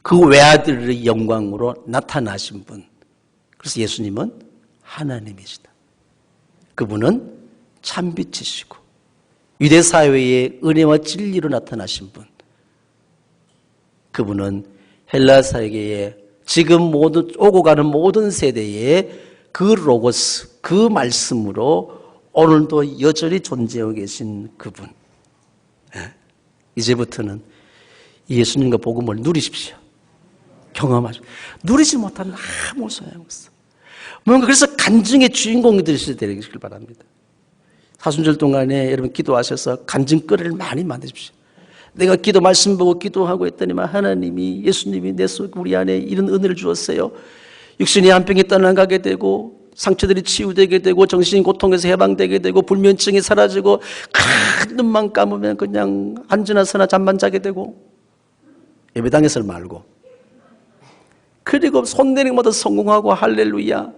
그 외아들의 영광으로 나타나신 분. 그래서 예수님은 하나님이시다. 그분은 참빛이시고 유대 사회의 은혜와 진리로 나타나신 분. 그분은 헬라 사회의 지금 모두 오고 가는 모든 세대의 그 로고스, 그 말씀으로 오늘도 여전히 존재하고 계신 그분. 이제부터는 예수님과 복음을 누리십시오. 경험하십시오. 누리지 못하면 아무 소용없어. 뭔가 그래서 간증의 주인공이 되시길 바랍니다. 사순절 동안에 여러분 기도하셔서 간증거리를 많이 만드십시오. 내가 기도 말씀 보고 기도하고 했더니만 하나님이, 예수님이 내 속 우리 안에 이런 은혜를 주었어요. 육신이 한 병이 떠나가게 되고 상처들이 치유되게 되고 정신이 고통에서 해방되게 되고 불면증이 사라지고 큰 눈만 감으면 그냥 앉으나 서나 잠만 자게 되고 예배당에서 말고 그리고 손 내는 것마다 성공하고 할렐루야.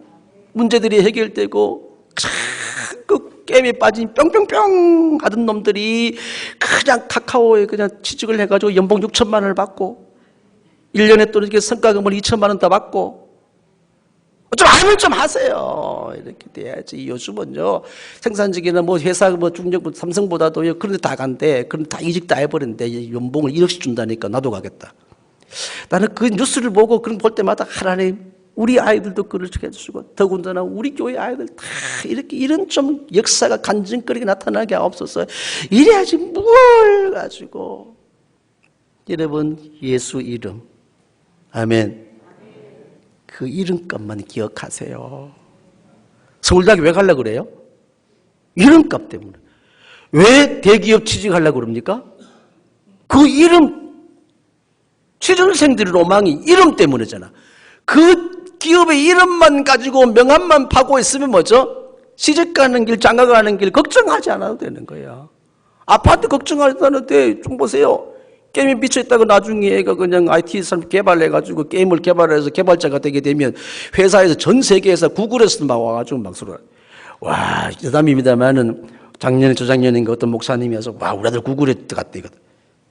문제들이 해결되고 그 게임에 빠진 뿅뿅뿅 하던 놈들이 그냥 카카오에 그냥 취직을 해가지고 연봉 6천만 원을 받고 1년에 또 이렇게 성과금을 2천만 원 더 받고 좀 알면 좀 하세요. 이렇게 돼야지. 요즘은요 생산직이나 뭐 회사 뭐 중력 삼성보다도 그런데 다 간대. 그런데 다 이직 다 해버린대. 연봉을 1억씩 준다니까 나도 가겠다. 나는 그 뉴스를 보고 그런 볼 때마다 하나님 우리 아이들도 그렇게 해주시고 더군다나 우리 교회 아이들 다 이렇게 이런 좀 역사가 간증거리게 나타나게 없어서 이래야지 뭘 가지고. 여러분 예수 이름 아멘. 그 이름값만 기억하세요. 서울대학교 왜 가려고 그래요? 이름값 때문에. 왜 대기업 취직하려고 그럽니까? 그 이름, 취준생들의 로망이 이름 때문이잖아. 그 기업의 이름만 가지고 명함만 파고 있으면 뭐죠? 시집 가는 길, 장가 가는 길 걱정하지 않아도 되는 거야. 아파트 걱정하다는데 좀 보세요. 게임에 미쳐있다가 나중에 애가 그냥 IT 사람 개발해가지고 게임을 개발해서 개발자가 되게 되면 회사에서 전 세계에서 구글에서 막 와가지고 막 서로 와, 여담입니다만은 작년에 저작년인가 어떤 목사님이어서 와, 우리 아들 구글에 갔대.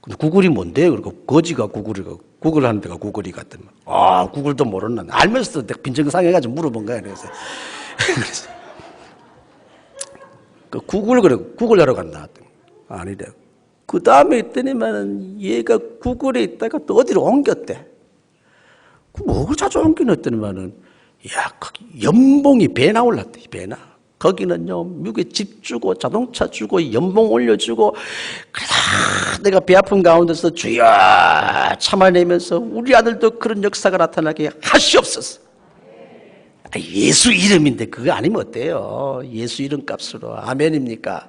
근데 구글이 뭔데? 그리고 거지가 구글이고 구글 하는 데가 구글이 갔더만. 아, 구글도 모르나. 알면서도 내가 빈정상해가지고 물어본 거야. 그래서. 그 구글 그래. 구글 하러 갔나? 아니래. 그 다음에 있더니만은 얘가 구글에 있다가 또 어디로 옮겼대. 뭐를 자주 옮기는 했더니만은 야, 거기 연봉이 배나 올랐대. 배나. 거기는요 미국에 집 주고 자동차 주고 연봉 올려주고 그러다 내가 배 아픈 가운데서 주여 참아내면서 우리 아들도 그런 역사가 나타나게 하시옵소서. 예수 이름인데 그거 아니면 어때요? 예수 이름 값으로. 아멘입니까?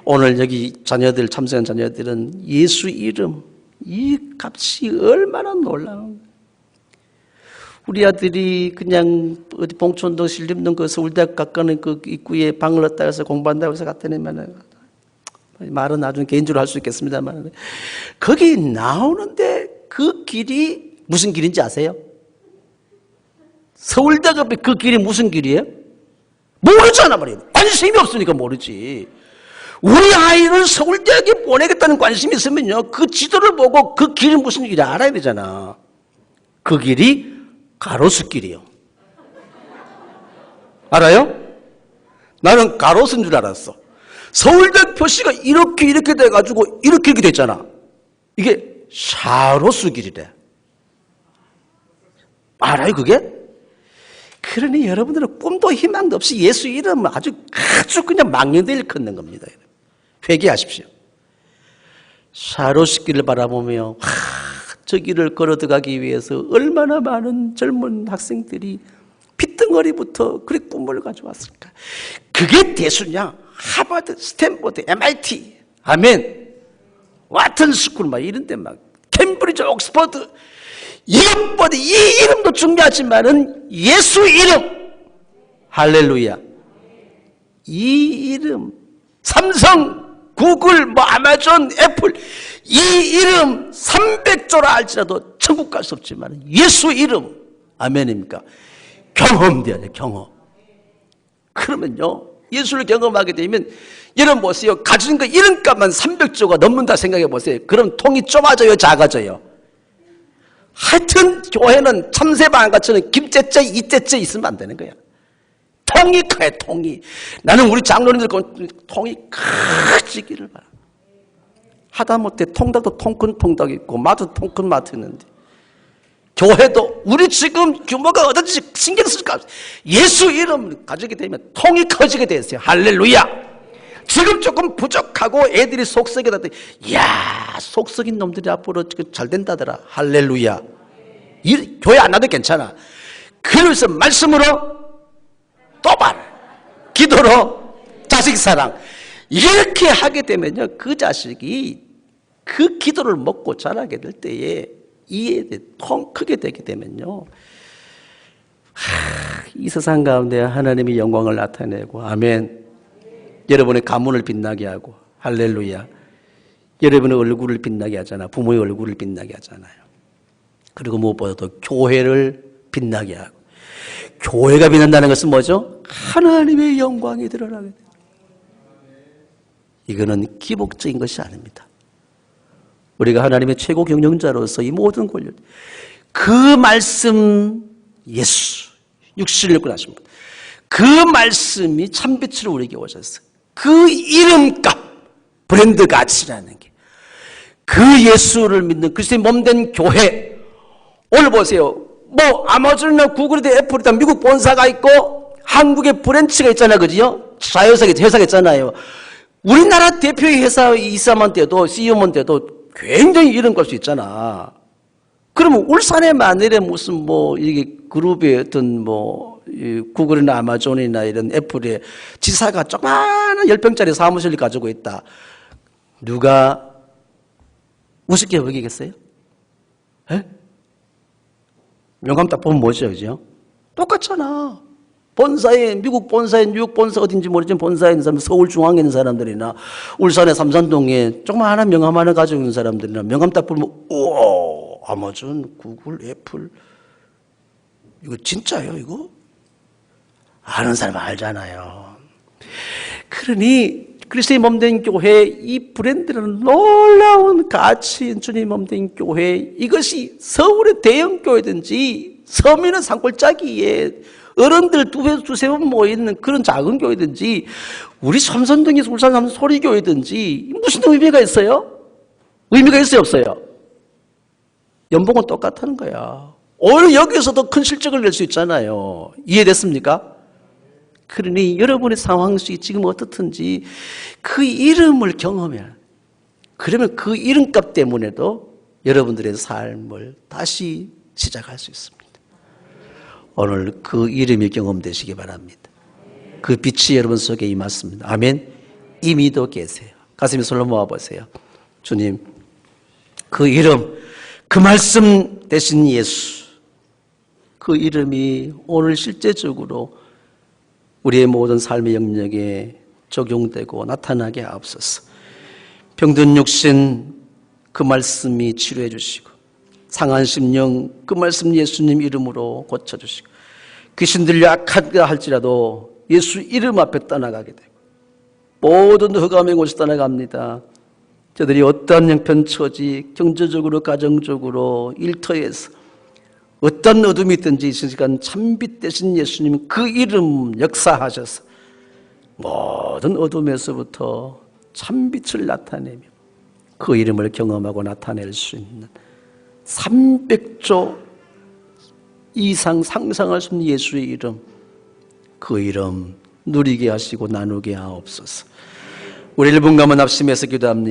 오늘 여기 자녀들 참석한 자녀들은 예수 이름 이 값이 얼마나 놀라운. 우리 아들이 그냥 어디 봉천동 신림동 그 서울대학 가까운 그 입구에 방을 얻다 해서 공부한다고 해서 갔더니만은 말은 나중에 개인적으로 할 수 있겠습니다만 거기 나오는데 그 길이 무슨 길인지 아세요? 서울대학 앞에 그 길이 무슨 길이에요? 모르잖아 말이에요. 관심이 없으니까 모르지. 우리 아이를 서울대학에 보내겠다는 관심이 있으면요 그 지도를 보고 그 길이 무슨 길인지 알아야 되잖아. 그 길이 가로수길이요. 알아요? 나는 가로수인 줄 알았어. 서울대 표시가 이렇게 돼가지고 이렇게 됐잖아. 이게 샤로수길이래. 알아요 그게? 그러니 여러분들은 꿈도 희망도 없이 예수 이름은 아주 그냥 망령되게 걷는 겁니다. 회개하십시오. 샤로수길을 바라보며 저 길을 걸어 들어가기 위해서 얼마나 많은 젊은 학생들이 핏덩어리부터 그리 꿈을 가져왔을까. 그게 대수냐? 하버드, 스탠포드, MIT, 아멘, 와튼 스쿨 막 이런 데 막 캠브리지, 옥스퍼드 이것보다 이 이름도 중요하지만은 예수 이름 할렐루야. 이 이름 삼성 구글, 뭐 아마존, 애플 이 이름 300조라 할지라도 천국 갈 수 없지만 예수 이름 아멘입니까? 경험돼야 돼. 경험. 그러면요 예수를 경험하게 되면 여러분 보세요. 가진 거 이름값만 300조가 넘는다 생각해 보세요. 그럼 통이 좁아져요 작아져요? 하여튼 교회는 참새방아처럼 김째째 이째째 있으면 안 되는 거야. 통이 커요. 통이. 나는 우리 장로님들 통이 커지기를 바라. 하다못해 통닭도 통큰 통닭 있고 마트 통큰 마트 있는데 교회도 우리 지금 규모가 어떤지 신경 쓸까. 예수 이름 가지게 되면 통이 커지게 됐어요. 할렐루야. 지금 조금 부족하고 애들이 속썩이다. 이야 속썩인 놈들이 앞으로 잘 된다더라. 할렐루야. 교회 안 나도 괜찮아. 그래서 말씀으로 도발, 기도로 자식 사랑 이렇게 하게 되면요 그 자식이 그 기도를 먹고 자라게 될 때에 이에 통 크게 되게 되면요 이 세상 가운데 하나님의 영광을 나타내고 아멘. 여러분의 가문을 빛나게 하고 할렐루야. 여러분의 얼굴을 빛나게 하잖아. 부모의 얼굴을 빛나게 하잖아요. 그리고 무엇보다도 교회를 빛나게 하고, 교회가 빛난다는 것은 뭐죠? 하나님의 영광이 드러나게 돼요. 이거는 기복적인 것이 아닙니다. 우리가 하나님의 최고 경영자로서 이 모든 권력, 그 말씀 예수 육신을 입고 나십니다. 그 말씀이 참빛으로 우리에게 오셨어요. 그 이름값, 브랜드 가치라는 게, 그 예수를 믿는 그리스도의 몸된 교회. 오늘 보세요. 뭐 아마존이나 구글이든 애플이든 미국 본사가 있고 한국에 브랜치가 있잖아요, 그죠? 자회사가 있잖아요. 우리나라 대표의 회사 이사만 돼도 CEO만 돼도 굉장히 이름 걸 수 있잖아. 그러면 울산에 만일에 무슨 뭐 이게 그룹의 어떤 뭐 구글이나 아마존이나 이런 애플의 지사가 조그마한 10평짜리 사무실을 가지고 있다. 누가 우습게 여기겠어요? 에? 명함 딱 보면 뭐죠, 그죠? 똑같잖아. 본사에, 미국 본사에, 뉴욕 본사 어딘지 모르지만 본사에 있는 사람, 서울 중앙에 있는 사람들이나 울산의 삼산동에 조그마한 명함 하나 가지고 있는 사람들이나 명함 딱 보면 우와, 아마존, 구글, 애플 이거 진짜예요, 이거? 아는 사람 알잖아요. 그러니 그리스도의 몸된 교회, 이 브랜드는 놀라운 가치인 주님 몸된 교회, 이것이 서울의 대형 교회든지 서민의 산골짜기에 어른들 두세 번 모이는 그런 작은 교회든지 우리 삼선동에서 울산 삼선 소리교회든지 무슨 의미가 있어요? 의미가 있어요, 없어요? 연봉은 똑같다는 거야. 오히려 여기서도 큰 실적을 낼 수 있잖아요. 이해됐습니까? 그러니 여러분의 상황이 지금 어떻든지 그 이름을 경험해야, 그러면 그 이름값 때문에도 여러분들의 삶을 다시 시작할 수 있습니다. 오늘 그 이름이 경험되시기 바랍니다. 그 빛이 여러분 속에 임했습니다. 아멘. 이미도 계세요. 가슴에 손을 모아보세요. 주님, 그 이름, 그 말씀 대신 예수, 그 이름이 오늘 실제적으로 우리의 모든 삶의 영역에 적용되고 나타나게 하옵소서. 병든 육신 그 말씀이 치료해 주시고, 상한 심령 그 말씀 예수님 이름으로 고쳐주시고, 귀신 들려 악하다 할지라도 예수 이름 앞에 떠나가게 되고, 모든 흑암의 곳에 떠나갑니다. 저들이 어떠한 형편처지, 경제적으로 가정적으로 일터에서 어떤 어둠이 있든지 이 시간 참빛 되신 예수님 그 이름 역사하셔서 모든 어둠에서부터 참빛을 나타내며 그 이름을 경험하고 나타낼 수 있는 300조 이상 상상할 수 있는 예수의 이름, 그 이름 누리게 하시고 나누게 하옵소서. 우리 1분간만 합심해서 기도합니다.